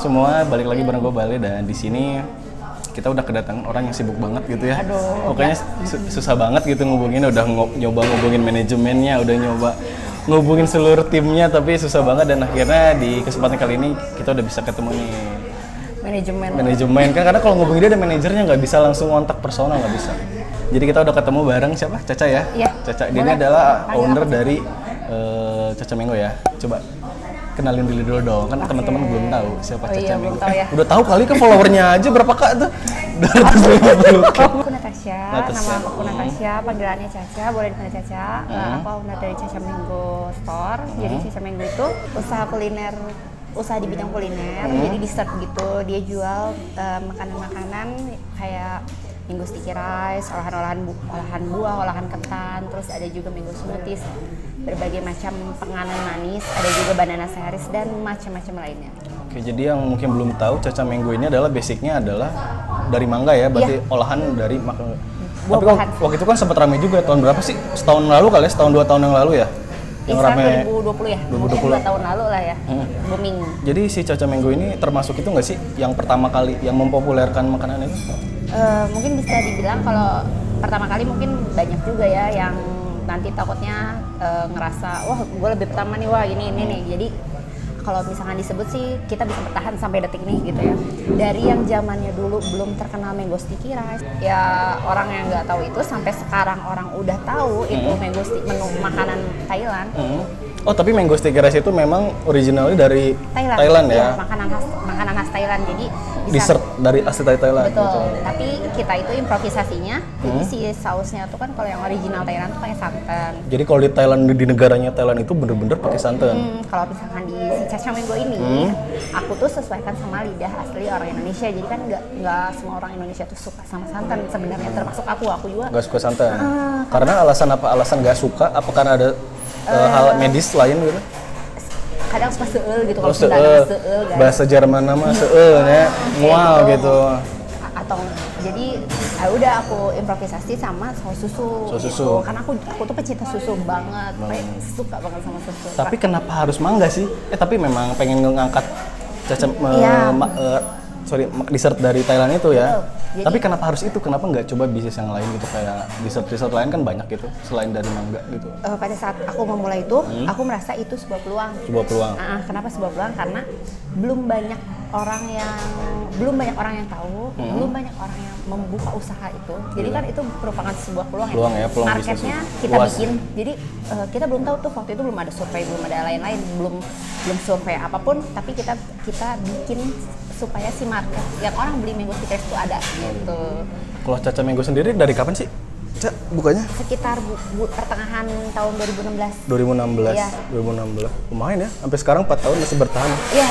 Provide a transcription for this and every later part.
semua, balik lagi bareng gue Bale dan di sini kita udah kedatangan orang yang sibuk banget gitu ya. Pokoknya susah banget gitu ngubunginnya, udah nyoba ngubungin manajemennya, udah nyoba ngubungin seluruh timnya tapi susah banget dan akhirnya di kesempatan kali ini kita udah bisa ketemu nih. Manajemen kan karena kalau ngubungin dia ada manajernya nggak bisa langsung kontak personal, nggak bisa. Jadi kita udah ketemu bareng siapa? Caca ya? Iya. Caca, dia ini adalah owner dari Caca Mango ya. Coba kenalin dulu dong, kan teman-teman belum tahu siapa Caca Mango. Ya. Udah tahu kali kan followernya aja berapa kak tuh? 250. Aku Natasha, nama aku Natasha, panggilannya Caca, boleh dipanggil Caca. Aku owner dari Caca Mango Store. Jadi Caca Mango itu usaha di bidang kuliner, jadi dessert gitu. Dia jual makanan-makanan kayak mango sticky rice, olahan buah, olahan ketan, terus ada juga mango smoothies, berbagai macam penganan manis, ada juga banana series dan macam-macam lainnya. Oke, jadi yang mungkin belum tahu Caca Mango ini adalah basicnya adalah dari mangga ya, berarti olahan dari makanan. Tapi waktu itu kan sempat ramai juga, tahun berapa sih? Setahun lalu kali ya, setahun 2 tahun yang lalu ya? Yang ramai 2020 ya? 2020. 2 tahun lalu lah ya, booming. Jadi si Caca Mango ini termasuk itu nggak sih yang pertama kali yang mempopulerkan makanan itu? Mungkin bisa dibilang kalau pertama kali mungkin banyak juga ya yang nanti takutnya ngerasa wah gue lebih pertama nih, wah ini nih. Jadi kalau misalkan disebut sih kita bisa bertahan sampai detik ini gitu ya. Dari yang zamannya dulu belum terkenal mango sticky rice, ya orang yang nggak tahu itu sampai sekarang orang udah tahu itu mango sticky, menu makanan Thailand. Oh tapi mango sticky rice itu memang originalnya dari Thailand ya? Makanan khas Thailand, jadi dessert dari asli Thailand. Betul. Gitu. Tapi kita itu improvisasinya, jadi si sausnya tuh kan kalau yang original Thailand tuh pakai santan. Jadi kalau di Thailand, di negaranya Thailand itu bener-bener pakai santan. Kalau misalkan di si Caca Mango ini, aku tuh sesuaikan sama lidah asli orang Indonesia. Jadi kan nggak semua orang Indonesia tuh suka sama santan sebenarnya, termasuk aku juga. Nggak suka santan. Karena alasan apa? Alasan nggak suka? Apa karena ada hal medis lain gitu? Kadang suka seul gitu, kalau seul kan. Bahasa Jerman nama seul ya, mual gitu. Atau jadi udah aku improvisasi sama saus susu. Gitu. Karena aku tuh pecinta susu banget, suka banget sama susu. Tapi kenapa harus mangga sih? Tapi memang pengen ngangkat dessert dari Thailand itu ya. Jadi, tapi kenapa harus itu? Kenapa nggak coba bisnis yang lain gitu, kayak dessert lain kan banyak gitu selain dari mangga gitu. Pada saat aku memulai itu, aku merasa itu sebuah peluang. Kenapa sebuah peluang? Karena belum banyak orang yang tahu, belum banyak orang yang membuka usaha itu. Jadi kan itu merupakan sebuah peluang ya. Peluang marketnya kita bikin. Jadi kita belum tahu tuh waktu itu, belum ada survei, belum ada lain-lain, belum survei apapun. Tapi kita bikin supaya si market yang orang beli mango sticky rice itu ada gitu. Kalau Caca Mango sendiri dari kapan sih Cak bukanya? Sekitar pertengahan tahun 2016. 2016. Iya. 2016. Lumayan ya, sampai sekarang 4 tahun masih bertahan. Iya,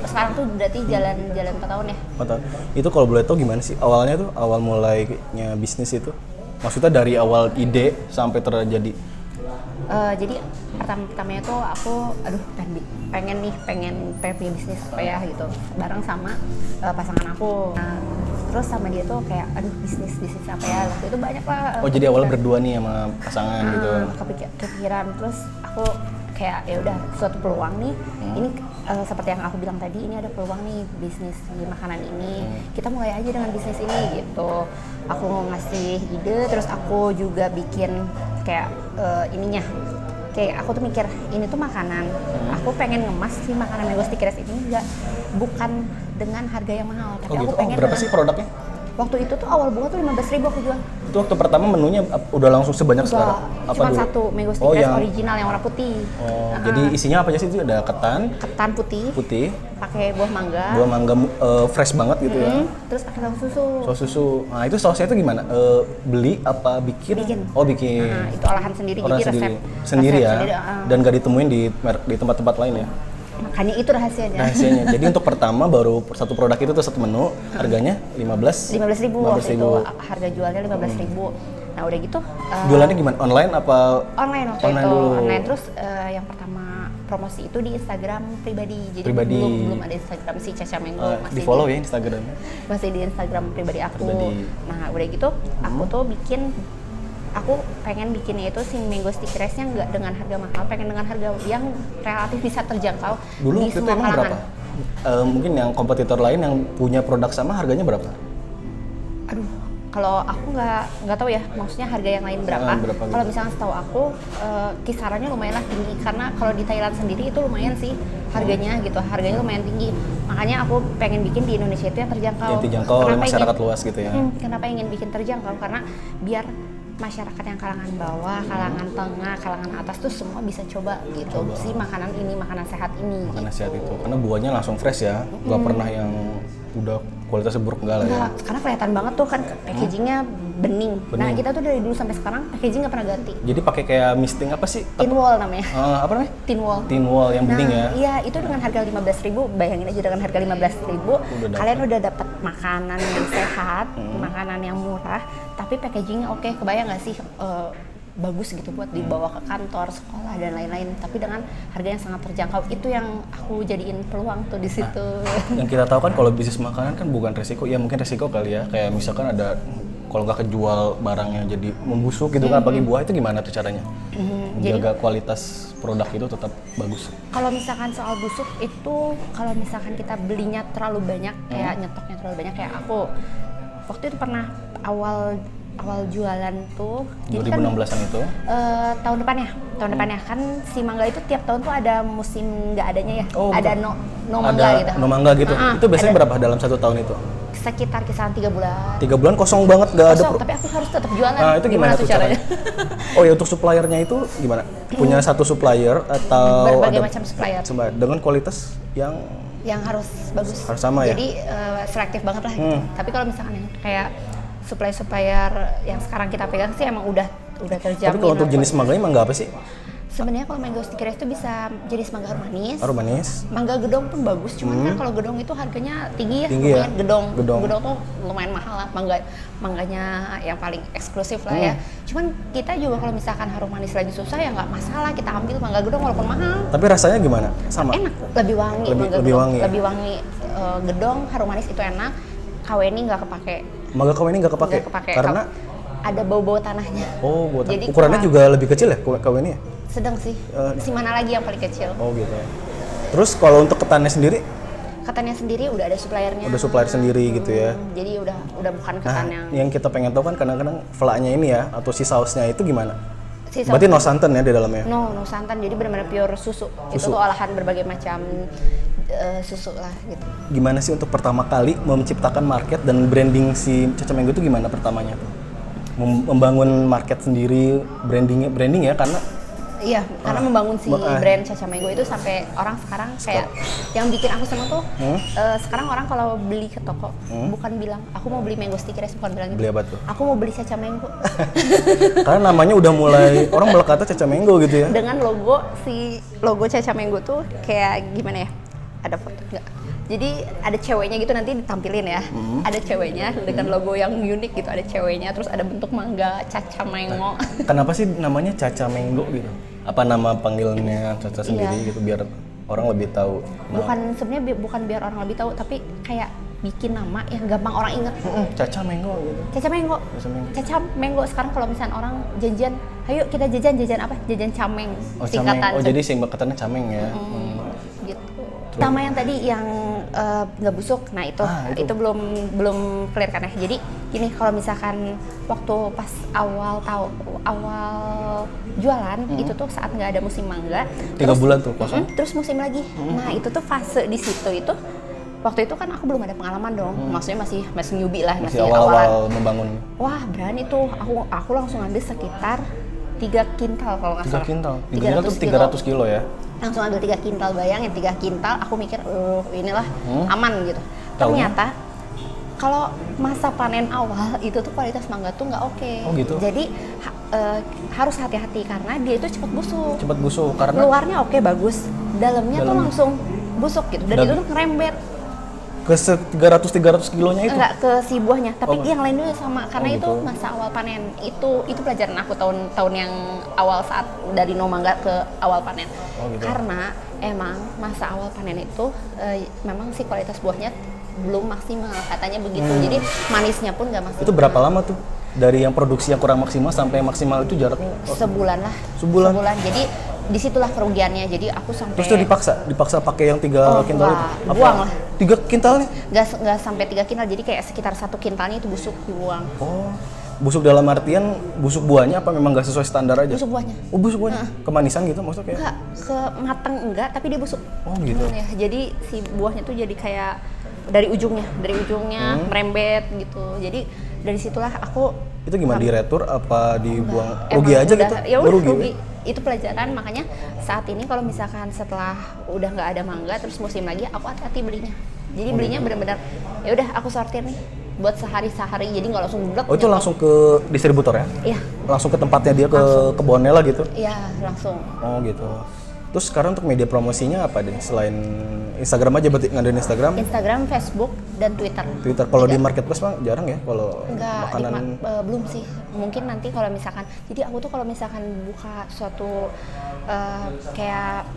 sekarang tuh berarti jalan 4 tahun ya. 4 tahun. Itu kalau boleh tahu gimana sih awalnya tuh, awal mulainya bisnis itu? Maksudnya dari awal ide sampai terjadi. Jadi pertamanya tuh aku pengen punya bisnis apa ya gitu, bareng sama pasangan aku. Nah, terus sama dia tuh kayak bisnis apa ya, waktu itu banyak lah. Oh jadi awalnya berdua nih sama pasangan gitu. Kepikiran, terus aku kayak ya udah suatu peluang nih. Ini seperti yang aku bilang tadi, ini ada peluang nih bisnis di makanan ini. Kita mulai aja dengan bisnis ini gitu. Aku ngasih ide, terus aku juga bikin kayak ininya. Kayak aku tuh mikir ini tuh makanan. Aku pengen ngemas si makanan mango sticky rice ini bukan dengan harga yang mahal, tapi aku pengen berapa sih produknya? Waktu itu tuh awal bunga tuh 15.000 aku jual. Itu waktu pertama menunya udah langsung sebanyak sekarang? Cuma satu mango sticky rice original yang warna putih. Jadi isinya apa aja sih itu? Ada ketan putih. Pakai buah mangga fresh banget gitu ya. Terus pakai saus susu. Nah itu sausnya itu gimana? Beli apa bikin? Oh bikin. Itu olahan sendiri, jadi resep sendiri ya. Dan gak ditemuin di tempat-tempat lain ya. Makanya itu rahasianya. Jadi untuk pertama baru satu produk itu tuh satu menu, harganya 15.000 waktu itu harga jualnya 15.000. Nah udah gitu. Jualannya gimana? Online apa? Online waktu itu. Dulu. Online terus yang pertama promosi itu di Instagram pribadi. Jadi belum ada Instagram si Caca Mango. Masih di follow ya Instagramnya? Masih di Instagram pribadi aku. Nah udah gitu aku tuh aku pengen bikinnya itu si mango sticky rice-nya nggak dengan harga mahal, pengen dengan harga yang relatif bisa terjangkau. Dulu di itu semua emang kalangan. berapa? Mungkin yang kompetitor lain yang punya produk sama harganya berapa? Aduh, kalau aku nggak tahu ya, maksudnya harga yang lain berapa. Berapa Kalau gitu? misalnya setahu aku kisarannya lumayan lah tinggi, karena kalau di Thailand sendiri itu lumayan sih harganya gitu, harganya lumayan tinggi. Makanya aku pengen bikin di Indonesia itu yang terjangkau. Yang terjangkau oleh Kenapa masyarakat luas gitu ya? Kenapa ingin bikin terjangkau? Karena biar masyarakat yang kalangan bawah, kalangan tengah, kalangan atas tuh semua bisa coba gitu. Si makanan ini, makanan sehat ini. Makanan gitu. sehat itu, karena buahnya langsung fresh ya, nggak pernah yang udah kualitasnya buruk enggak lah ya. Enggak, karena kelihatan banget tuh kan packagingnya bening. Nah kita tuh dari dulu sampai sekarang packaging nggak pernah ganti. Jadi pakai kayak misting apa sih? Tin wall namanya. Apa namanya? Tin wall. Tin wall yang bening ya. Iya, itu dengan harga 15.000, bayangin aja dengan harga 15.000, kalian udah dapat makanan yang sehat, makanan yang murah, tapi packagingnya oke. Kebayang nggak sih bagus gitu buat dibawa ke kantor, sekolah dan lain-lain, tapi dengan harga yang sangat terjangkau. Itu yang aku jadiin peluang tuh di situ. Yang kita tahu kan kalau bisnis makanan kan bukan resiko, ya mungkin resiko kali ya, kayak misalkan ada kalau nggak kejual barangnya jadi membusuk gitu kan, apalagi buah, itu gimana tuh caranya? Menjaga kualitas produk itu tetap bagus. Kalau misalkan soal busuk itu, kalau misalkan kita belinya terlalu banyak, kayak nyetoknya terlalu banyak, kayak aku waktu itu pernah awal jualan tuh 2016an itu? Tahun depannya kan si mangga itu tiap tahun tuh ada musim nggak adanya ya, ada no mangga gitu. No mangga gitu. Itu biasanya berapa dalam satu tahun itu? Sekitar kisaran 3 bulan. 3 bulan kosong banget, nggak ada. Tapi aku harus tetap jualan. Nah, itu gimana tuh caranya? Oh ya, untuk suppliernya itu gimana? Punya satu supplier atau berbagai macam supplier dengan kualitas yang harus bagus. Harus sama ya? Jadi selektif banget lah gitu. Tapi kalau misalkan yang kayak supplier yang sekarang kita pegang sih emang udah terjamin. Tapi kalau untuk jenis mangganya mangga apa sih? Sebenarnya kalau mango sticky rice itu bisa jenis mangga harum manis. Harum manis. Mangga gedong pun bagus, cuman kan kalau gedong itu harganya tinggi ya. Tinggi lumayan. ya? Gedong tuh lumayan mahal lah. Mangganya yang paling eksklusif lah ya. Cuman kita juga kalau misalkan harum manis lagi susah ya nggak masalah, kita ambil mangga gedong walaupun mahal. Tapi rasanya gimana? Sama? Enak, lebih wangi. Lebih wangi ya? Lebih wangi. Gedong harum manis itu enak. Kaweni nggak kepake. Mangga kaweni nggak kepake? Karena ada bau-bau tanahnya. Oh, bau tanah. Ukurannya juga lebih kecil ya kaweni ya? Sedang sih. Si mana lagi yang paling kecil? Oh gitu ya. Terus kalau untuk ketannya sendiri? Ketannya sendiri udah ada suppliernya. Udah supplier sendiri gitu ya. Jadi udah bukan ketan yang kita pengen tahu kan kadang-kadang vlaknya ini ya, atau si sausnya itu gimana? Si saus berarti no santan ya di dalamnya? No santan, jadi benar-benar pure susu. Itu tuh olahan berbagai macam susu lah gitu. Gimana sih untuk pertama kali menciptakan market dan branding si Caca Mango itu gimana pertamanya tuh? Membangun market sendiri, branding ya, karena iya, karena membangun si brand Caca Mango itu sampai orang sekarang kayak yang bikin aku seneng tuh sekarang orang kalau beli ke toko bukan bilang aku mau beli mango sticky rice, bukan bilang gitu. Beli apa tuh? Aku mau beli Caca Mango. Karena namanya udah mulai orang melekatnya Caca Mango gitu ya. Dengan logo Caca Mango tuh kayak gimana ya? Ada foto enggak? Jadi ada ceweknya gitu, nanti ditampilin ya. Ada ceweknya dengan logo yang unik gitu, ada ceweknya, terus ada bentuk mangga Caca Mango. Kenapa sih namanya Caca Mango gitu? Apa nama panggilannya Caca sendiri gitu biar orang lebih tahu? Sebenarnya bukan biar orang lebih tahu, tapi kayak bikin nama yang gampang orang ingat. Caca Mango gitu. Caca Mango. Caca Mango. Sekarang kalau misalnya orang janjian, ayo kita jajan apa? Jajan cameng. Singkatan. Oh, jadi singkatannya cameng ya. Gitu. Sama yang tadi yang nggak busuk, nah itu belum clear kan ya. Jadi gini, kalau misalkan waktu pas awal jualan itu tuh saat nggak ada musim mangga, 3 bulan tuh kosong. Terus musim lagi. Nah itu tuh fase di situ itu. Waktu itu kan aku belum ada pengalaman dong, maksudnya masih newbie lah, masih awal membangun. Wah berani tuh, aku langsung ambil sekitar 3 kintal kalau nggak salah. 3 kintal? 3 kintal tuh 300 kilo ya? Langsung ambil 3 kintal, bayangin 3 kintal, aku mikir inilah aman gitu. Ternyata kalau masa panen awal itu tuh kualitas mangga tuh nggak oke. Oh gitu? Jadi harus hati-hati karena dia itu cepat busuk. Cepat busuk karena? Luarnya oke bagus, dalamnya tuh langsung busuk gitu, dan itu tuh ngerembet. Ke 300 kilonya itu? Enggak, ke si buahnya, tapi yang lain juga sama, karena itu masa awal panen. Itu pelajaran aku tahun yang awal saat dari no mangga ke awal panen. Karena emang masa awal panen itu memang si kualitas buahnya belum maksimal, katanya begitu. Jadi manisnya pun nggak maksimal. Itu berapa lama tuh? Dari yang produksi yang kurang maksimal sampai maksimal itu jaraknya? Sebulan lah. Sebulan? Jadi disitulah kerugiannya. Jadi aku sampai Terus tuh dipaksa pakai yang 3 kintal itu? enggak, buang lah. 3 kintal nih? Nggak sampai 3 kintal, jadi kayak sekitar 1 kintalnya itu busuk dibuang. Oh, busuk dalam artian busuk buahnya apa memang nggak sesuai standar aja? Busuk buahnya. Oh, busuk buahnya. Kemanisan gitu maksudnya kayak? Enggak, ke mateng enggak, tapi dia busuk. Oh, gitu. Ya, jadi si buahnya tuh jadi kayak dari ujungnya merembet gitu. Jadi dari situlah aku Itu gimana, diretur apa dibuang? emang Rugi aja udah, gitu? Ya Oh, udah rugi. rugi. Itu pelajaran, makanya saat ini kalau misalkan setelah udah nggak ada mangga terus musim lagi, aku hati-hati belinya. Jadi belinya benar-benar ya udah aku sortir nih buat sehari-sehari, jadi nggak langsung blok. Oh, itu langsung ke distributor ya? Iya. Langsung ke tempatnya dia, ke kebunnya lah gitu? Iya, langsung. Oh gitu. Terus sekarang untuk media promosinya apa deh? Selain Instagram aja berarti ngadain Instagram? Instagram, Facebook, dan Twitter. Twitter. Kalau di marketplace mah jarang ya kalau Enggak, makanan. belum sih. Mungkin nanti kalau misalkan, jadi aku tuh kalau misalkan buka suatu kayak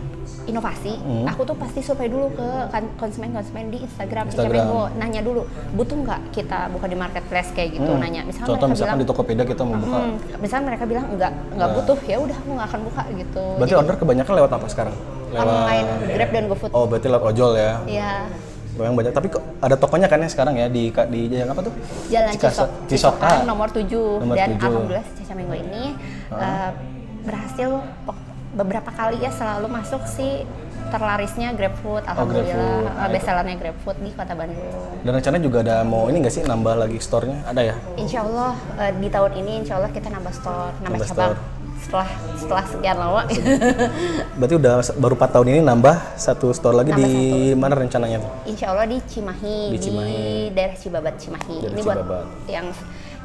inovasi, aku tuh pasti survei dulu ke konsumen-konsumen di Instagram. Gue nanya dulu, butuh nggak kita buka di marketplace kayak gitu, nanya. Contoh misalkan di Tokopedia kita mau buka. Misalnya mereka bilang nggak butuh, ya udah aku nggak akan buka gitu. Berarti order kebanyakan lewat apa sekarang? Online, Grab dan GoFood. Oh, berarti lewat ojol ya? Iya. Memang banyak, tapi kok ada tokonya kan ya sekarang ya di yang apa tuh? Jalan Cisokan nomor 7. Nomor Dan 7. alhamdulillah si Caca Mango ini berhasil beberapa kali ya selalu masuk si terlarisnya GrabFood, alhamdulillah. Bestsellernya GrabFood di Kota Bandung. Dan rencananya juga ada mau ini nggak sih nambah lagi store-nya? Ada ya? Insya Allah di tahun ini insya Allah kita nambah store, nambah cabang. Store. Setelah sekian lama. Berarti udah baru 4 tahun ini nambah 1 store lagi di mana rencananya tuh? Insya Allah di Cimahi, di daerah Cibabat Cimahi. Daerah Ini Cibabat. buat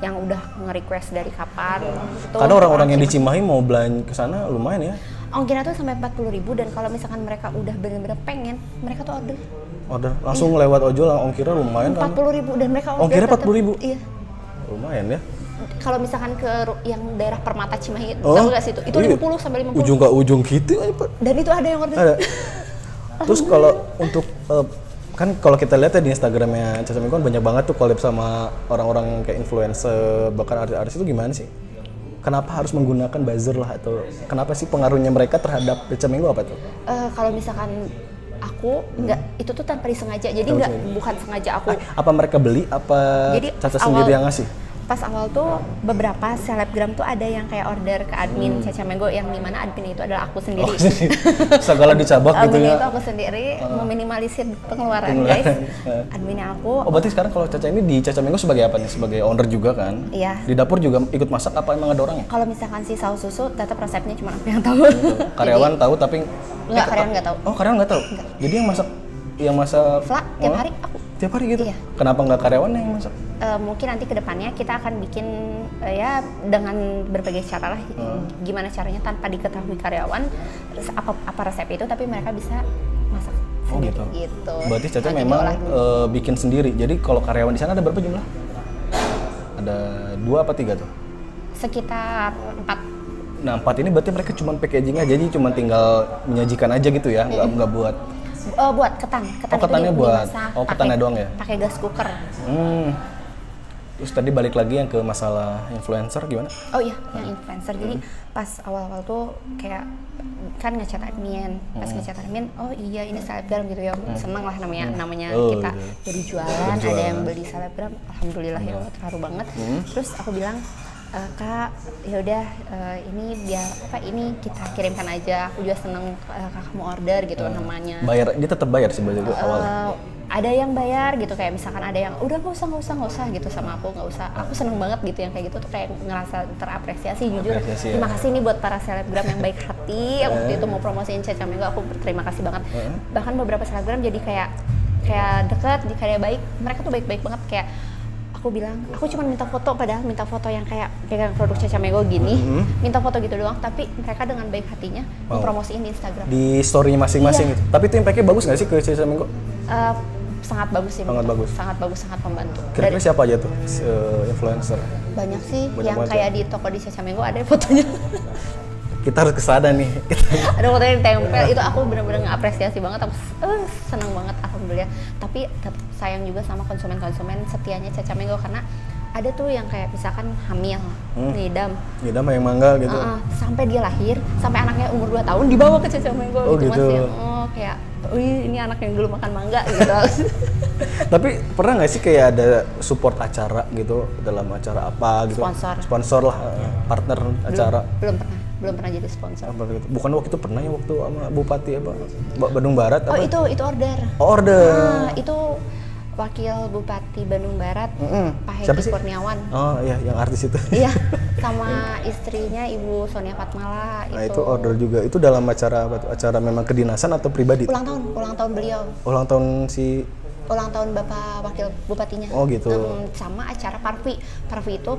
yang udah nge-request dari kapan. Karena orang-orang yang di Cimahi mau belanja ke sana lumayan ya. Ongkirnya tuh sampai 40.000, dan kalau misalkan mereka udah bener-bener pengen, mereka tuh Order langsung lewat ojol, ongkirnya lumayan kan? 40.000 dan mereka order. Ongkirnya 40.000? Iya. Lumayan ya. Kalau misalkan ke yang daerah Permata Cimahi, tahu nggak sih itu? Itu 50 sampai 50. Ujung ke ujung gitu aja, Pak. Dan itu ada yang order. Ada. Terus kalau untuk kan kalau kita lihat ya di Instagramnya Caca Mango kan banyak banget tuh collab sama orang-orang kayak influencer, bahkan artis-artis, itu gimana sih? Kenapa harus menggunakan buzzer lah, atau kenapa sih pengaruhnya mereka terhadap Caca Mango apa tuh? Kalau misalkan aku nggak, itu tuh tanpa disengaja, jadi bukan sengaja aku. Apa mereka beli, apa Jadi Caca sendiri yang ngasih? Pas awal tuh beberapa selebgram tuh ada yang kayak order ke admin Caca Mango, yang dimana admin itu adalah aku sendiri. Segala dicabak gitu Admin ya? itu aku sendiri, meminimalisir pengeluaran guys. Adminnya aku. Oh, berarti sekarang kalau Caca ini di Caca Mango sebagai apa nih? Sebagai owner juga kan? Iya. Di dapur juga ikut masak apa emang ada orangnya? Kalau misalkan si saus susu, tetap resepnya cuma aku yang tahu. Karyawan tahu tapi Enggak, karyawan nggak tahu. Oh, karyawan nggak tahu. Jadi yang masak Fla, tiap hari aku. Tiap hari gitu? Iya. Kenapa nggak karyawan yang masak? Mungkin nanti kedepannya kita akan bikin ya dengan berbagai cara lah, gimana caranya tanpa diketahui karyawan terus apa resep itu, tapi mereka bisa masak sendiri. Gitu. Berarti Caca memang bikin sendiri. Jadi kalau karyawan di sana ada berapa jumlah? Ada 2 apa 3 tuh? Sekitar 4. Nah, 4 ini berarti mereka cuma packaging aja, jadi cuma tinggal menyajikan aja gitu ya, nggak buat. Buat ketan. Oh, ketannya buat. Oh, ketannya doang ya? Pakai gas cooker. Terus tadi balik lagi yang ke masalah influencer gimana? Oh iya, yang influencer. Jadi pas awal-awal tuh kayak kan ngechat admin, pas ngechat admin, oh iya ini selebgram gitu ya, seneng lah namanya kita jadi jualan, ada yang beli selebgram, alhamdulillah ya Allah, terharu banget. Terus aku bilang, Kak, ya udah ini biar apa, ini kita kirimkan aja, aku juga seneng kakak mau order gitu namanya. Bayar, dia tetap bayar sih itu awal. Ada yang bayar gitu, kayak misalkan ada yang udah nggak usah gitu sama aku, nggak usah. Aku seneng banget gitu yang kayak gitu tuh, kayak ngerasa terapresiasi jujur. Terima kasih nih buat para selebgram yang baik hati. Waktu itu mau promosiin Caca Mango, aku berterima kasih banget. Bahkan beberapa selebgram jadi kayak deket, kayak baik. Mereka tuh baik-baik banget, kayak aku bilang, aku cuma minta foto, padahal minta foto yang kayak pegang produk Caca Mango gini, minta foto gitu doang, tapi mereka dengan baik hatinya mempromosiin di Instagram. Di story-nya masing-masing gitu. Tapi itu impactnya bagus nggak sih ke Caca Mango? Sangat bagus sih. Sangat bagus. Sangat bagus, sangat membantu. Kira-kira siapa aja tuh influencer? Banyak sih, yang banget kayak di toko di Caca Mango ada fotonya. Kita harus kesana nih. Ada fotonya ditempel, itu aku bener-bener ngapresiasi banget, aku seneng banget, alhamdulillah. Tapi tetap sayang juga sama konsumen-konsumen setianya Caca Mango, karena ada tuh yang kayak misalkan hamil, ngidam. Ngidam yang mangga gitu. Sampai dia lahir, sampai anaknya umur 2 tahun dibawa ke Caca Mango gitu. Mas yang kayak, wih ini anak yang dulu makan mangga gitu. Tapi pernah nggak sih kayak ada support acara gitu dalam acara apa gitu? Sponsor lah, partner acara. Belum pernah jadi sponsor. Apa gitu? Bukan waktu itu pernah ya waktu sama Bupati apa? Bandung Barat apa? Oh itu order. Oh, order. Itu Wakil Bupati Bandung Barat, Pak Heki Kurniawan. Oh iya, yang artis itu. Iya, sama istrinya Ibu Sonia Fatmala. Nah itu order juga. Itu dalam acara apa tuh? Acara memang kedinasan atau pribadi? Ulang tahun beliau. Ulang tahun si. Ulang tahun Bapak Wakil Bupatinya. Oh gitu. Sama acara Parvi. Parvi itu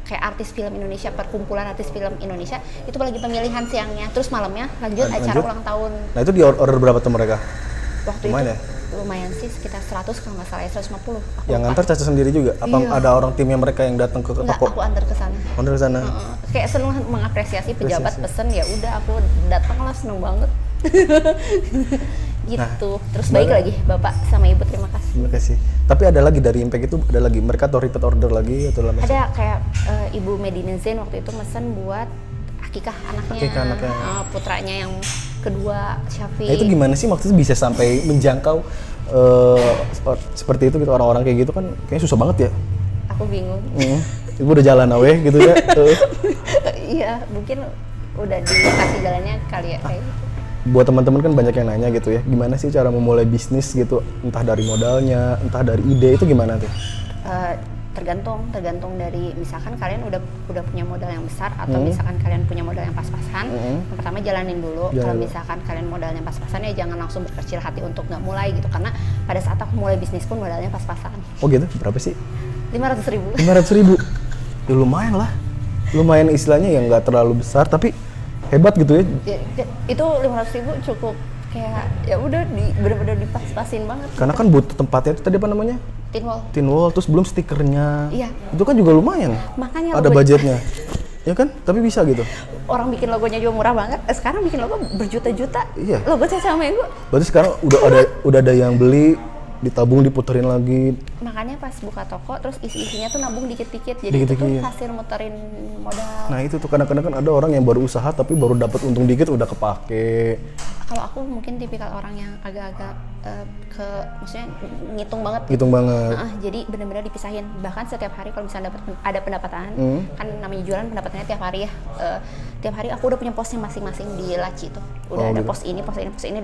kayak artis film Indonesia, perkumpulan artis film Indonesia. Itu lagi pemilihan siangnya, terus malamnya lanjut acara ulang tahun. Nah itu di order berapa tuh mereka? Waktu lumayan itu lumayan sih, sekitar 100 kalau nggak salah ya, 150. Yang ngantar Caca sendiri juga? Apa ada orang timnya mereka yang datang ke toko? Enggak, aku antar ke sana. Antar ke sana. Kayak seneng mengapresiasi pejabat pesen, ya udah aku datang lah, seneng banget. Gitu. Terus baik lagi Bapak sama Ibu, terima kasih. Terima kasih. Tapi ada lagi dari Impact itu, ada lagi mereka atau repeat order lagi atau dalam ada kayak Ibu Medina Zain waktu itu mesen buat akikah anaknya. Putranya yang kedua, Syafi. Nah itu gimana sih maksudnya bisa sampai menjangkau seperti itu gitu, orang-orang kayak gitu kan kayaknya susah banget ya. Aku bingung. Ibu udah jalan aweh gitu ya. Iya, mungkin udah dikasih jalannya kali ya kayak gitu. Buat teman-teman kan banyak yang nanya gitu ya, gimana sih cara memulai bisnis gitu, entah dari modalnya, entah dari ide, itu gimana tuh? Tergantung dari misalkan kalian udah punya modal yang besar atau misalkan kalian punya modal yang pas-pasan. Yang pertama jalanin dulu. Kalau misalkan kalian modalnya pas-pasan ya jangan langsung berkecil hati untuk nggak mulai gitu, karena pada saat aku mulai bisnis pun modalnya pas-pasan. Oh gitu, berapa sih? 500.000. 500.000? Ya lumayan lah, lumayan istilahnya yang nggak terlalu besar tapi hebat gitu ya. Itu 500.000 cukup kayak ya udah bener-bener dipas-pasin banget. Karena kan butuh tempatnya itu tadi apa namanya? Tin wall, terus belum stikernya. Iya. Itu kan juga lumayan. Makanya ada budgetnya. Ya kan? Tapi bisa gitu. Orang bikin logonya juga murah banget. Sekarang bikin logo berjuta-juta. Iya. Logo Caca Mango. Berarti sekarang udah ada yang beli, ditabung, diputerin lagi. Makanya pas buka toko terus isi-isinya tuh nabung dikit-dikit. Jadi dikit-dikit, itu tuh iya. hasil muterin modal. Nah itu tuh kadang-kadang kan ada orang yang baru usaha tapi baru dapat untung dikit udah kepake. Kalau aku mungkin tipikal orang yang agak-agak maksudnya ngitung banget. Jadi benar-benar dipisahin. Bahkan setiap hari kalau misalnya ada pendapatan, kan namanya jualan pendapatannya tiap hari ya. Tiap hari aku udah punya posnya masing-masing di laci tuh. Udah ada pos ini,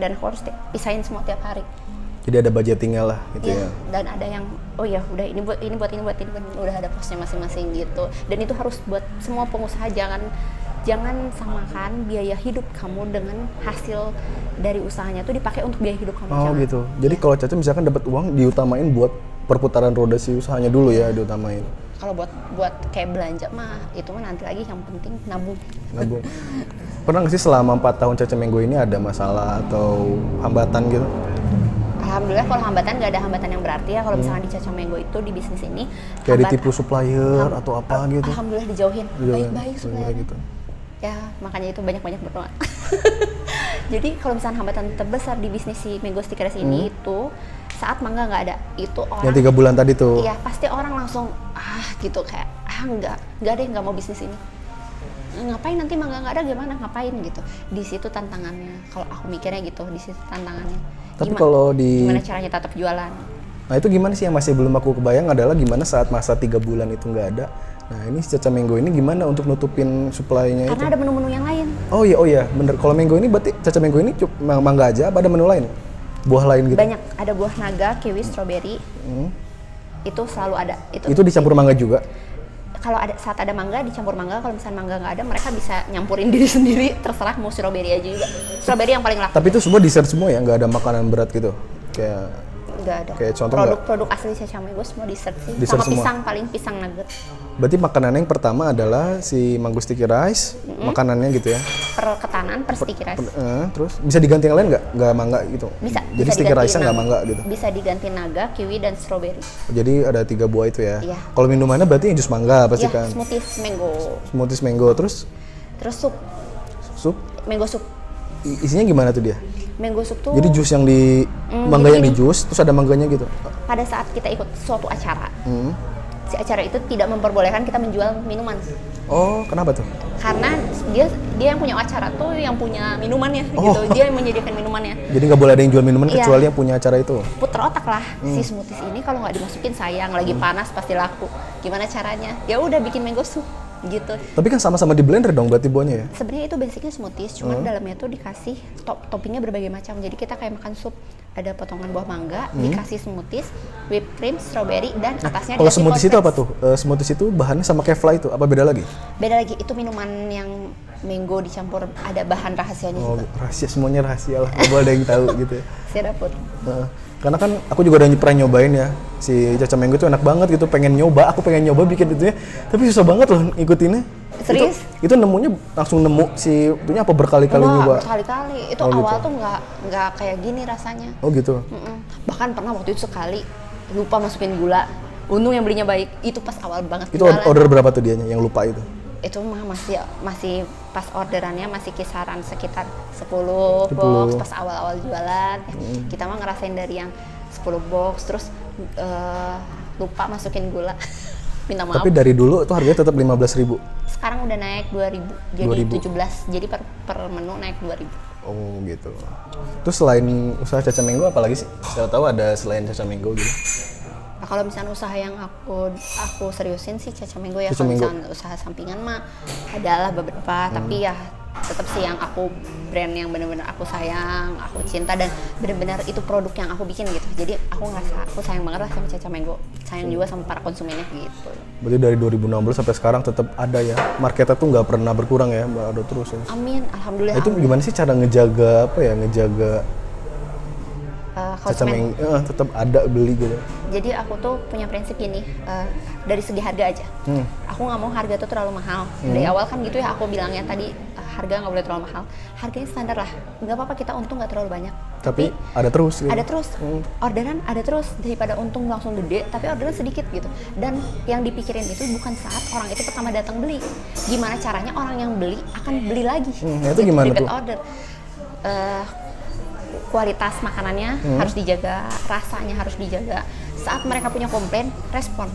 dan aku harus pisahin semua tiap hari. Jadi ada budgetingnya lah gitu ya. Dan ada yang udah ini buat udah ada posnya masing-masing gitu. Dan itu harus buat semua pengusaha, jangan samakan biaya hidup kamu dengan hasil dari usahanya tuh dipakai untuk biaya hidup kamu. Oh gitu. Jadi kalau Caca misalkan dapat uang diutamain buat perputaran roda si usahanya dulu ya, diutamain. Kalau buat kayak belanja mah itu mah nanti lagi, yang penting nabung. Pernah nggak sih selama 4 tahun Caca Mango ini ada masalah atau hambatan gitu? Alhamdulillah kalau hambatan nggak ada hambatan yang berarti ya. Kalau misalnya di Caca Mango itu di bisnis ini kayak ditipu supplier atau apa gitu? Alhamdulillah dijauhin. Baik-baik supplier gitu. Ya makanya itu banyak-banyak berdoa. Jadi kalau misalnya hambatan terbesar di bisnis si Mango Stickers ini itu saat mangga nggak ada, itu orang yang 3 bulan tadi tuh. Iya, pasti orang langsung gitu kayak nggak deh, nggak mau bisnis ini. Ngapain nanti mangga nggak ada, gimana ngapain gitu. Di situ tantangannya, kalau aku mikirnya gitu, di situ tantangannya. Tapi kalau gimana caranya tetap jualan? Nah itu gimana sih yang masih belum aku kebayang adalah gimana saat masa 3 bulan itu nggak ada. Nah ini si Caca Mango ini gimana untuk nutupin supply-nya itu? Karena ada menu-menu yang lain. Oh iya bener. Kalau Mango ini berarti Caca Mango ini mangga aja, apa ada menu lain? Buah lain gitu? Banyak, ada buah naga, kiwi, strawberry. Itu selalu ada. Itu dicampur mangga juga? Kalau saat ada mangga dicampur mangga, kalau misalnya mangga nggak ada mereka bisa nyampurin diri sendiri, terserah mau strawberry aja juga. Strawberry yang paling laku. Tapi itu semua dessert semua ya, nggak ada makanan berat gitu? Kayak nggak ada. Kayak contoh produk asli Caca Mango semua dessert sih. Dessert sama semua. pisang, paling pisang nugget. Berarti makanannya yang pertama adalah si Mango Sticky Rice, makanannya gitu ya? Per ketanan, per sticky rice. Terus bisa diganti yang lain nggak mangga gitu? Bisa. Jadi sticky rice-nya nggak mangga gitu? Bisa diganti naga, kiwi, dan strawberry. Jadi ada 3 buah itu ya? Iya. Kalau minumannya berarti jus mangga pasti iya, kan? smoothies mango. Smoothies mango, terus sup. Sup? Mango sup. Isinya gimana tuh dia? Mango sup tuh. Jadi jus yang di mangga yang di jus, terus ada mangganya gitu? Pada saat kita ikut suatu acara, si acara itu tidak memperbolehkan kita menjual minuman. Oh, kenapa tuh? Karena dia yang punya acara tuh yang punya minumannya gitu. Dia yang menyediakan minumannya. Jadi nggak boleh ada yang jual minuman Iya. kecuali yang punya acara itu. Puter otak lah, si smoothies ini kalau nggak dimasukin sayang, lagi panas pasti laku. Gimana caranya? Ya udah bikin mango soup gitu. Tapi kan sama-sama di blender dong berarti buahnya ya? Sebenarnya itu basicnya smoothies, cuman dalamnya tuh dikasih toppingnya berbagai macam. Jadi kita kayak makan sup, ada potongan buah mangga, dikasih smoothies, whipped cream, strawberry, dan atasnya Kalau dikasih smoothies itu cornflakes. apa tuh? Smoothies itu bahannya sama kefla itu, apa beda lagi? Beda lagi, itu minuman yang mango dicampur ada bahan rahasianya Oh, juga. rahasia, semuanya rahasia lah, nggak boleh ada yang tahu gitu ya. Saya dapet. Karena kan aku juga udah pernah nyobain ya, si Caca Mango itu enak banget gitu, aku pengen nyoba bikin itu ya, tapi susah banget loh ngikutinnya. Serius? Itu nemunya langsung nemu si itunya apa berkali-kali nyoba? Berkali-kali. Itu Oh, awal gitu. tuh nggak kayak gini rasanya. Oh gitu. Bahkan pernah waktu itu sekali lupa masukin gula. Untung yang belinya baik. Itu pas awal banget. Itu jualan. order berapa tuh dianya yang lupa itu? Itu mah masih pas orderannya masih kisaran sekitar 10 box pas awal-awal jualan. Kita mah ngerasain dari yang 10 box terus lupa masukin gula. Minta maaf. Tapi dari dulu tuh harganya tetap 15.000. Sekarang udah naik 2.000 jadi 2.000. 17. Jadi per menu naik 2.000. Oh gitu. Terus selain usaha Caca Mango apa lagi sih? Saya tahu ada selain Caca Mango gitu. Nah, kalau misalnya usaha yang aku seriusin sih Caca Mango ya. Caca Kalau Mango. misalnya usaha sampingan mah adalah beberapa, tapi ya tetap sih yang aku brand yang benar-benar aku sayang, aku cinta dan benar-benar itu produk yang aku bikin gitu. Jadi aku ngerasa aku sayang banget lah sama Caca Mango, sayang juga sama para konsumennya gitu. Berarti dari 2016 sampai sekarang tetap ada ya. Marketnya tuh nggak pernah berkurang ya, ada terus ya. Amin, alhamdulillah. Itu gimana sih cara ngejaga Caca konsumen. Mango tetap ada beli gitu. Jadi aku tuh punya prinsip gini, dari segi harga aja. Aku nggak mau harga tuh terlalu mahal. Dari awal kan gitu ya aku bilangnya tadi, harga nggak boleh terlalu mahal. Harganya standar lah, nggak apa-apa kita untung nggak terlalu banyak. Tapi ada terus gitu. Ada terus, orderan ada terus, daripada untung langsung gede, tapi orderan sedikit gitu. Dan yang dipikirin itu bukan saat orang itu pertama datang beli, gimana caranya orang yang beli akan beli lagi. Itu gimana repeat tuh? order. Kualitas makanannya harus dijaga, rasanya harus dijaga. Saat mereka punya komplain, respon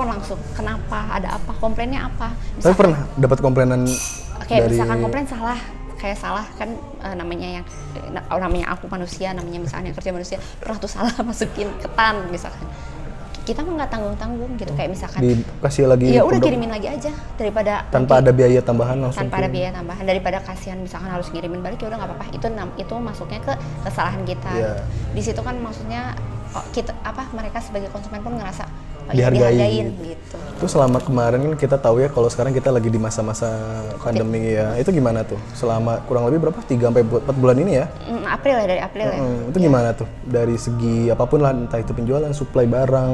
langsung. Kenapa? Ada apa? Komplainnya apa? Tapi pernah dapat komplainan Kayak dari misalkan komplain salah kan namanya aku manusia, namanya misalnya kerja manusia, pernah tuh salah masukin ketan misalkan. Kita mah nggak tanggung-tanggung gitu, kayak misalkan dikasih lagi ya udah produk kirimin lagi aja daripada tanpa nanti- ada biaya tambahan langsung tanpa ada kirim. biaya tambahan, daripada kasihan misalkan harus ngirimin balik, ya udah nggak apa-apa. Itu masuknya ke kesalahan kita. Iya. Gitu. Di situ kan maksudnya mereka sebagai konsumen pun ngerasa Dihargain. gitu. Itu selama kemarin kan kita tahu ya kalau sekarang kita lagi di masa-masa pandemi ya. Itu gimana tuh? Selama kurang lebih berapa? 3 sampai 4 bulan ini ya? April ya, dari April ya. Itu gimana tuh? Dari segi apapun lah, entah itu penjualan, supply barang.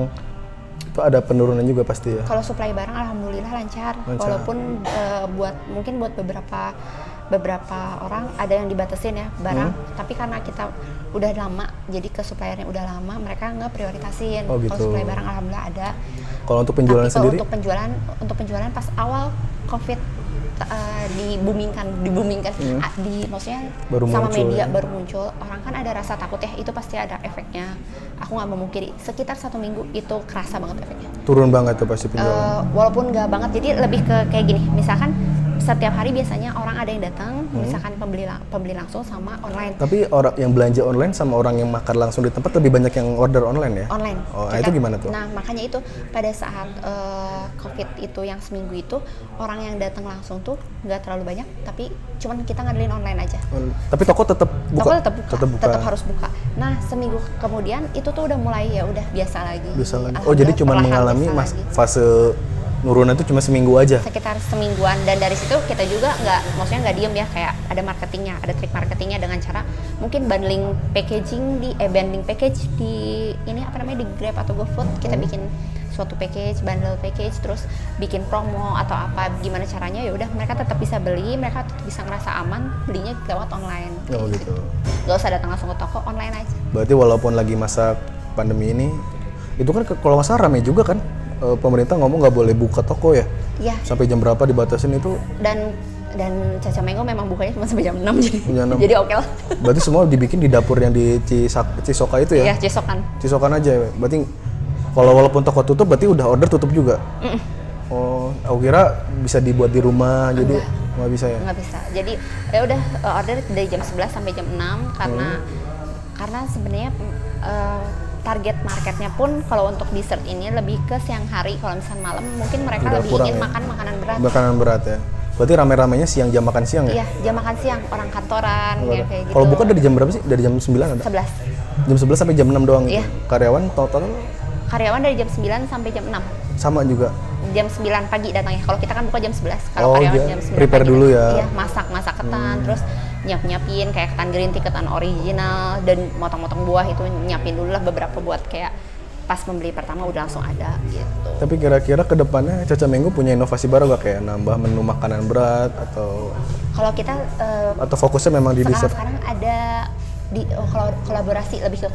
Itu ada penurunan juga pasti ya. Kalau supply barang alhamdulillah lancar. Walaupun mungkin buat beberapa orang ada yang dibatasin ya barang, tapi karena kita udah lama, jadi ke suppliernya udah lama, mereka nggak prioritasin. Oh, gitu. Kalau supply barang alhamdulillah ada. Kalau untuk penjualan Tapi kalau sendiri? untuk penjualan pas awal COVID dibumingkan, maksudnya Baru sama muncul media ya. baru muncul, orang kan ada rasa takut ya, itu pasti ada efeknya. Aku nggak memungkiri, sekitar 1 minggu itu kerasa banget efeknya. Turun banget tuh pasti penjualan. Walaupun nggak banget, jadi lebih ke kayak gini, misalkan setiap hari biasanya orang ada yang datang, misalkan pembeli langsung sama online. Tapi orang yang belanja online sama orang yang makan langsung di tempat lebih banyak yang order online ya? Online. Oh, itu gimana tuh? Nah, makanya itu pada saat COVID itu yang seminggu itu, orang yang datang langsung tuh nggak terlalu banyak, tapi cuman kita ngandelin online aja. Tapi toko tetap buka? Toko tetap harus buka. Nah, seminggu kemudian itu tuh udah mulai ya udah biasa lagi. Bisa lagi. Oh, jadi cuma Alhamdulillah, mengalami perlahan biasa lagi. fase nurunan itu cuma seminggu aja? Sekitar semingguan, dan dari situ kita juga maksudnya nggak diem ya, kayak ada marketingnya, ada trik marketingnya dengan cara mungkin bundling package di ini di Grab atau GoFood, kita bikin suatu package, bundle package, terus bikin promo atau apa, gimana caranya ya udah mereka tetap bisa beli, mereka tetap bisa ngerasa aman belinya lewat online. Oh gitu. Nggak usah datang langsung ke toko, online aja. Berarti walaupun lagi masa pandemi ini, itu kan kalau nggak salah rame juga kan, pemerintah ngomong nggak boleh buka toko ya? Iya. Sampai jam berapa dibatasin itu? Dan Caca Mango memang bukanya cuma sampai jam 6 Jam 6. jadi oke lah. Berarti semua dibikin di dapur yang di Cisoka itu ya? Iya, Cisokan. Cisokan aja ya? Berarti Kalau walaupun toko tutup berarti udah order tutup juga? Oh, aku kira bisa dibuat di rumah, jadi nggak bisa ya? Nggak bisa. Jadi ya udah order dari jam 11 sampai jam 6 karena sebenarnya target marketnya pun kalau untuk dessert ini lebih ke siang hari. Kalau misalnya malam mungkin mereka Udah lebih kurang ingin ya? makan makanan berat. Makanan berat ya? Berarti rame-ramenya siang, jam makan siang ya? Iya, jam makan siang orang kantoran ya, kayak gitu. Kalau buka dari jam berapa sih? Dari jam 9 ada? 11. Jam 11 sampai jam 6 doang gitu? Iya. Karyawan total Karyawan dari jam 9 sampai jam 6. sama juga? Jam 9 pagi datangnya. Kalau kita kan buka jam 11. Kalau Oh, karyawan dia jam 9 prepare pagi. dulu ya? Iya, masak ketan, terus nyiapin kayak ketan green tea, ketan original, dan motong-motong buah itu nyiapin dulu lah beberapa buat kayak pas membeli pertama udah langsung ada gitu. Tapi kira-kira ke depannya Caca Mango punya inovasi baru gak? Kayak nambah menu makanan berat Kalau kita atau fokusnya memang di dessert? sekarang ada di kolaborasi, lebih ke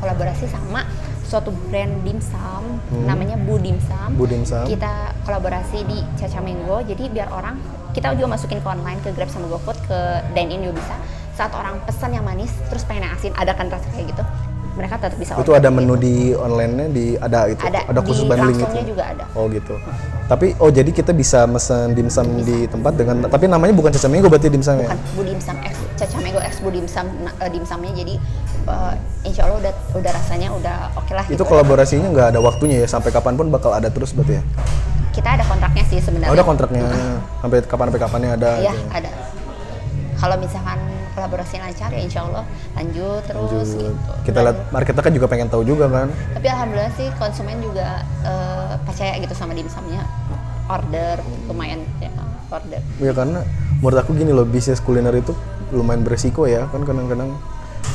kolaborasi sama suatu brand dimsum namanya Bu Dimsum. Bu Dimsum. Kita kolaborasi di Caca Mango, jadi biar orang, kita juga masukin ke online, ke Grab sama GoFood, ke dine-in juga bisa. Saat orang pesan yang manis terus pengen yang asin, ada kan rasa kayak gitu, mereka tetap bisa Itu order ada menu gitu. di online-nya ada gitu? Ada khusus di bundling langsungnya gitu? juga ada. Oh gitu. Tapi jadi kita bisa mesen dimsum di tempat dengan, tapi namanya bukan Caca Mango berarti dimsumnya? Bukan, Bu Dimsum X Caca Mango X Bu Dimsum, dimsumnya. Jadi insya Allah udah rasanya udah oke lah. Itu gitu. kolaborasinya nggak ada waktunya ya? Sampai kapanpun bakal ada terus berarti ya? Kita ada kontraknya sih sebenarnya. Oh, ada kontraknya. Sampai kapannya ada? Iya, gitu. ada. Kalau misalkan kolaborasi lancar ya insya Allah lanjut terus gitu. Kita lihat marketnya kan juga pengen tahu juga kan? Tapi alhamdulillah sih konsumen juga percaya gitu sama dimsumnya, order lumayan ya, order. Ya karena menurut aku gini loh, bisnis kuliner itu lumayan beresiko ya kan. Kadang-kadang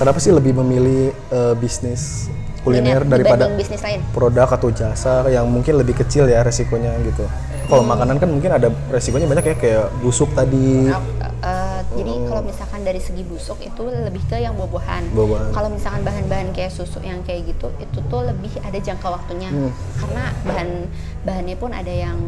kenapa sih lebih memilih bisnis kuliner daripada dibanding bisnis lain? produk atau jasa yang mungkin lebih kecil ya resikonya gitu. Kalau makanan kan mungkin ada resikonya banyak ya, kayak busuk tadi. Jadi kalau misalkan dari segi busuk itu lebih ke yang buah-buahan. Buah-buahan. Kalau misalkan bahan-bahan kayak susu yang kayak gitu, itu tuh lebih ada jangka waktunya. Karena bahannya pun ada yang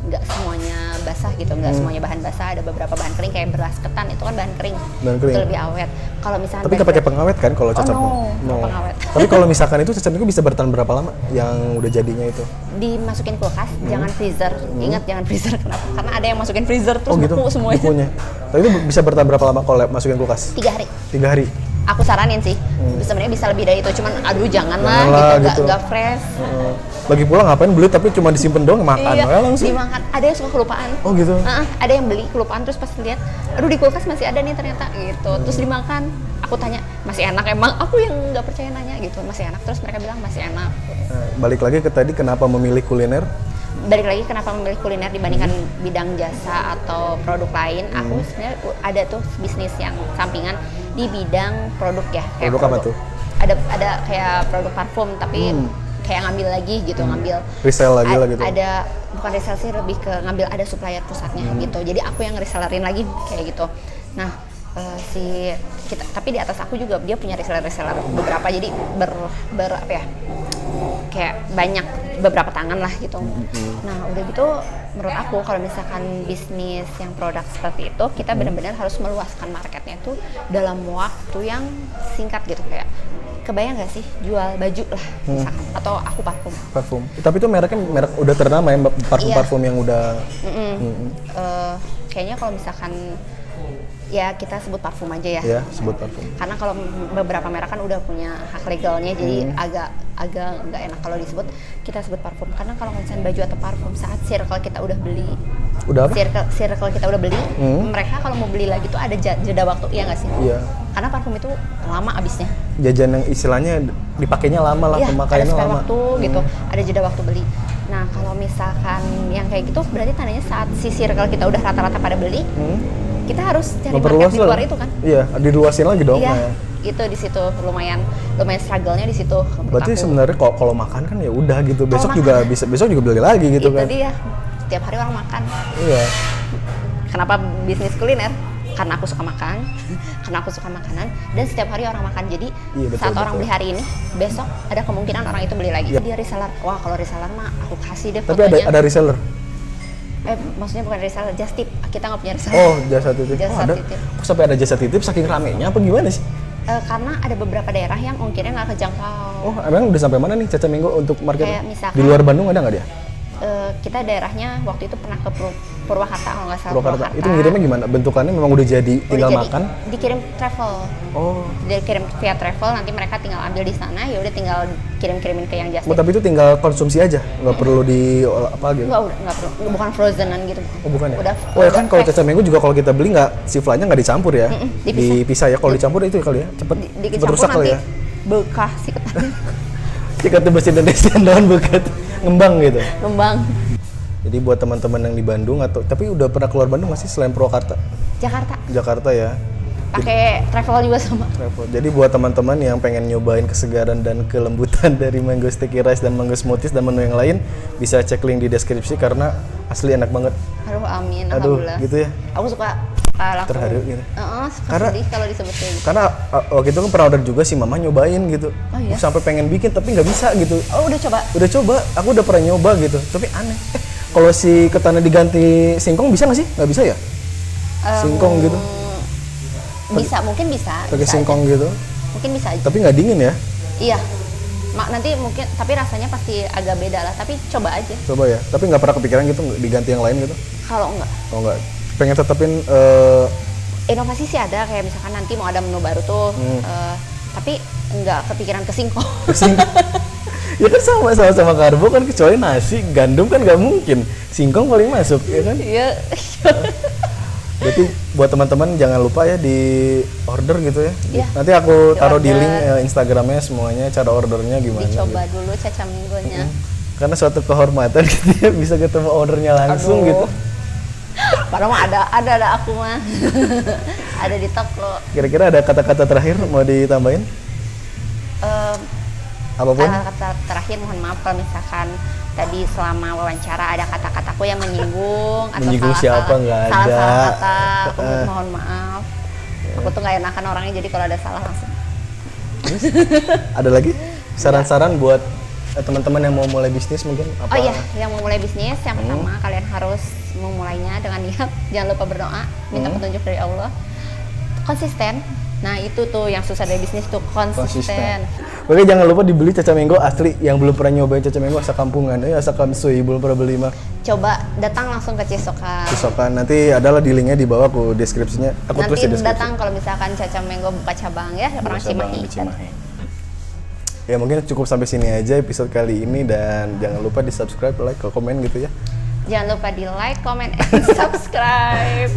nggak semuanya basah gitu, nggak semuanya bahan basah. Ada beberapa bahan kering kayak beras ketan, itu kan bahan kering. Bahan kering. Itu lebih awet. Kalau misalkan Tapi nggak pakai pengawet kan kalau Caca Mango? no pengawet. Tapi kalau misalkan itu Caca Mango bisa bertahan berapa lama yang udah jadinya itu? Dimasukin kulkas, jangan freezer. Ingat jangan freezer. Kenapa? Karena ada yang masukin freezer terus Oh gitu? beku semuanya. Bekunya. Tapi itu bisa bertahan berapa lama kalau masukin kulkas? 3 hari. 3 hari? Aku saranin sih, sebenarnya bisa lebih dari itu, cuman aduh janganlah Janganlah, gitu, gitu. nggak fresh. Lagi pula ngapain beli tapi cuma disimpan doang, makan Iya, aja langsung. dimakan. Ada yang suka kelupaan. Oh gitu? Ada yang beli kelupaan terus pas lihat, aduh di kulkas masih ada nih ternyata gitu. Terus dimakan. Aku tanya, masih enak emang? Aku yang nggak percaya nanya gitu, masih enak. Terus mereka bilang masih enak. Balik lagi ke tadi, kenapa memilih kuliner? Balik lagi kenapa memilih kuliner dibandingkan bidang jasa atau produk lain? Aku sebenarnya ada tuh bisnis yang sampingan di bidang produk ya. Kayak Produk apa tuh? Ada kayak produk parfum tapi kayak ngambil lagi gitu, ngambil Resell lagi lah gitu? Ada, bukan resell sih, lebih ke ngambil ada supplier pusatnya gitu. Jadi aku yang resellerin lagi kayak gitu. Nah, tapi di atas aku juga dia punya reseller beberapa, jadi apa ya, kayak banyak beberapa tangan lah gitu. Nah udah gitu menurut aku kalau misalkan bisnis yang produk seperti itu, kita benar-benar harus meluaskan marketnya itu dalam waktu yang singkat gitu. Kayak kebayang nggak sih jual baju lah misalkan, atau aku parfum. Parfum. Tapi itu merek udah ternama ya, parfum-parfum yang udah. Kayaknya kalau misalkan ya kita sebut parfum aja ya. Ya, sebut parfum. Karena kalau beberapa merek kan udah punya hak legalnya, jadi agak nggak enak kalau disebut, kita sebut parfum. Karena kalau misalnya baju atau parfum saat circle kita udah beli, Udah apa? circle kita udah beli, mereka kalau mau beli lagi tuh ada jeda waktu, iya nggak sih? Iya. Karena parfum itu lama abisnya. Jajan yang istilahnya dipakainya lama lah, Iya, ada pemakaiannya spare lama. waktu gitu, ada jeda waktu beli. Nah kalau misalkan yang kayak gitu berarti tandanya saat si circle kita udah rata-rata pada beli, kita harus cari market di luar itu kan? Iya, diluasin lagi dong. Iya, Nah. itu di situ lumayan struggle-nya di situ. Berarti sebenarnya kalau makan kan ya udah gitu. Besok makan. juga besok juga beli lagi gitu itu kan. dia. Setiap hari orang makan. Iya. Kenapa bisnis kuliner? Karena aku suka makan, karena aku suka makanan, dan setiap hari orang makan. Jadi Iya, betul, saat orang betul. beli hari ini, besok ada kemungkinan orang itu beli lagi. Iya. Dia reseller. Wah, kalau reseller mah aku kasih deh Tapi fotonya. ada reseller. Maksudnya bukan reseller, just tip. Kita nggak punya reseller. Oh, jasa titip. Jasa Oh, ada. titip. Kok sampai ada jasa titip saking ramenya apa gimana sih? Karena ada beberapa daerah yang ongkirnya nggak kejangkau. Oh, emang udah sampai mana nih Caca Mango untuk market? Kayak misalkan- Di luar Bandung ada nggak dia? Kita daerahnya waktu itu pernah ke Purwakarta kalau nggak salah. Purwakarta. Itu ngirimnya gimana? Bentukannya memang udah jadi, tinggal Udah jadi, makan? dikirim travel. Oh. Dikirim via travel, nanti mereka tinggal ambil di sana, ya udah tinggal kirim-kirimin ke yang just Oh, tip. tapi itu tinggal konsumsi aja, nggak perlu di apa gitu? Nggak perlu, bukan frozenan gitu. Oh bukan ya? Udah, Oh ya kan kalau fresh. Caca Mango juga kalau kita beli nggak, si fly-nya nggak dicampur ya? Dipisah ya. Kalau dicampur itu kali ya, cepet Dicampur rusak kali nanti ya? bekah sih ketannya. Cikatnya bahasa Indonesia daun bekat ngembang gitu. Ngembang. Jadi buat teman-teman yang di Bandung tapi udah pernah keluar Bandung nggak sih selain Purwakarta? Jakarta. Jakarta ya. Pakai travel juga sama. Travel. Jadi buat teman-teman yang pengen nyobain kesegaran dan kelembutan dari mango sticky rice dan mango smoothies dan menu yang lain, bisa cek link di deskripsi karena asli enak banget. Aduh amin, Aduh, alhamdulillah. gitu ya. Aku suka langsung. Terharu gitu. Suka Karena- sedih kalau disebut kayak gitu. Karena waktu itu kan pernah order juga sih mama nyobain gitu. Oh, iya? Sampai pengen bikin tapi nggak bisa gitu. Oh udah coba? Udah coba, aku udah pernah nyoba gitu. Tapi aneh. Kalau si ketannya diganti singkong bisa nggak sih? Nggak bisa ya? Singkong gitu. Bisa, mungkin bisa. Pakai bisa singkong aja. gitu. Mungkin bisa aja. Tapi nggak dingin ya? Iya. Nanti mungkin, tapi rasanya pasti agak beda lah. Tapi coba aja. Coba ya. Tapi nggak pernah kepikiran gitu diganti yang lain gitu? Kalau enggak. Oh nggak. Pengen tetepin Inovasi sih ada, kayak misalkan nanti mau ada menu baru tuh. Tapi enggak kepikiran ke singkong. ya kan sama-sama karbo kan, kecuali nasi, gandum kan nggak mungkin. Singkong paling masuk, ya kan? Iya. Berarti buat teman-teman jangan lupa ya di order gitu ya. Iya. Nanti aku taruh di Di-order. link Instagramnya semuanya, cara ordernya gimana. Dicoba gitu. dulu Caca Mangonya. Karena suatu kehormatan gitu ya, bisa ketemu ordernya langsung Aduh. gitu. Padahal mah ada aku mah. Ada di toko. Kira-kira ada kata-kata terakhir mau ditambahin? Apapun? Kata terakhir mohon maaf kalau misalkan tadi selama wawancara ada kata-kataku yang menyinggung atau Menyinggung siapa? Nggak ada. salah kata, aku mohon maaf. Aku tuh nggak enakan orangnya, jadi kalau ada salah langsung. Ada lagi saran-saran buat teman-teman yang mau mulai bisnis mungkin? Apa? Oh iya, yang mau mulai bisnis yang pertama kalian harus memulainya dengan niat, jangan lupa berdoa, minta petunjuk dari Allah. Konsisten. Nah, itu tuh yang susah dari bisnis tuh, konsisten. Oke, jangan lupa dibeli Caca Mango asli. Yang belum pernah nyobain Caca Mango asa kampungan, asa kamsui, belum pernah beli mah. Coba datang langsung ke Cisokan. Cisokan, nanti adalah di linknya di bawah aku deskripsinya. Aku tulis Nanti di deskripsi. datang kalau misalkan Caca Mango buka cabang ya, orang Cimahi. Di Cimahi. Ya mungkin cukup sampai sini aja episode kali ini, dan jangan lupa di subscribe, like, komen gitu ya. Jangan lupa di like, comment, and subscribe.